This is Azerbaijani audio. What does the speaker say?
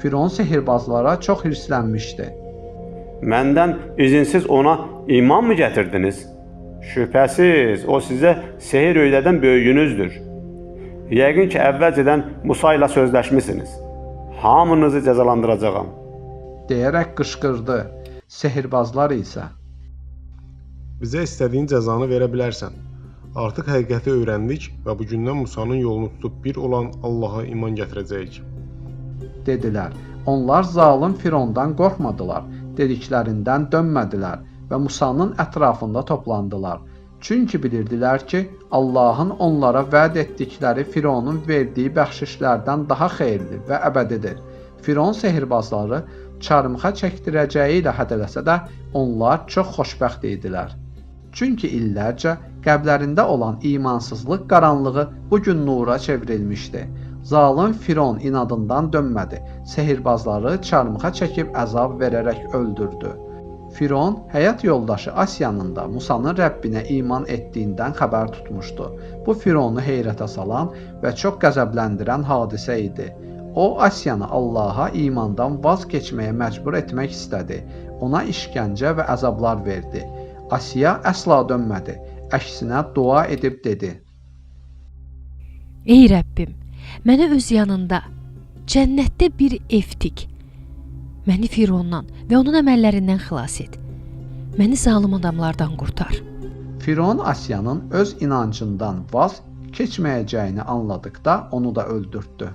Firon sehirbazlara çox hirslənmişdi. Məndən izinsiz ona iman mı gətirdiniz? Şübhəsiz, o sizə sehir öyrədən böyüyünüzdür. Yəqin ki, əvvəlcədən Musa ilə sözləşmisiniz. Hamınızı cəzalandıracağam. Deyərək qışqırdı. Sehirbazlar isə Bizə istədiyin cəzanı verə bilərsən. Artıq həqiqəti öyrəndik və bugündən Musanın yolunu tutub bir olan Allaha iman gətirəcəyik. dedilər. Onlar zalım Firondan qorxmadılar, dediklərindən dönmədilər və Musanın ətrafında toplandılar. Çünki bilirdilər ki, Allahın onlara vəd etdikləri Fironun verdiyi bəxşişlərdən daha xeyirli və əbədidir. Firon sehirbazları çarmıxa çəkdirəcəyi ilə hədələsə də onlar çox xoşbəxt idilər. Çünki illərcə qəlblərində olan imansızlıq qaranlığı bugün nura çevrilmişdi. Zalım Firon inadından dönmədi. Sehirbazları çarmıxa çəkib əzab verərək öldürdü. Firon həyat yoldaşı Asiyanın da Musanın Rəbbinə iman etdiyindən xəbər tutmuşdu. Bu Fironu heyrətə salan və çox qəzəbləndirən hadisə idi. O, Asiyanı Allaha imandan vaz keçməyə məcbur etmək istədi. Ona işgəncə və əzablar verdi. Asiya əsla dönmədi. Əksinə dua edib dedi: Ey Rəbbim, mənə öz yanında cənnətdə bir ev tik. Məni Firondan və onun əməllərindən xilas et. Məni zalım adamlardan qurtar. Firon Asiyanın öz inancından vaz keçməyəcəyini anladıqda onu da öldürtdü.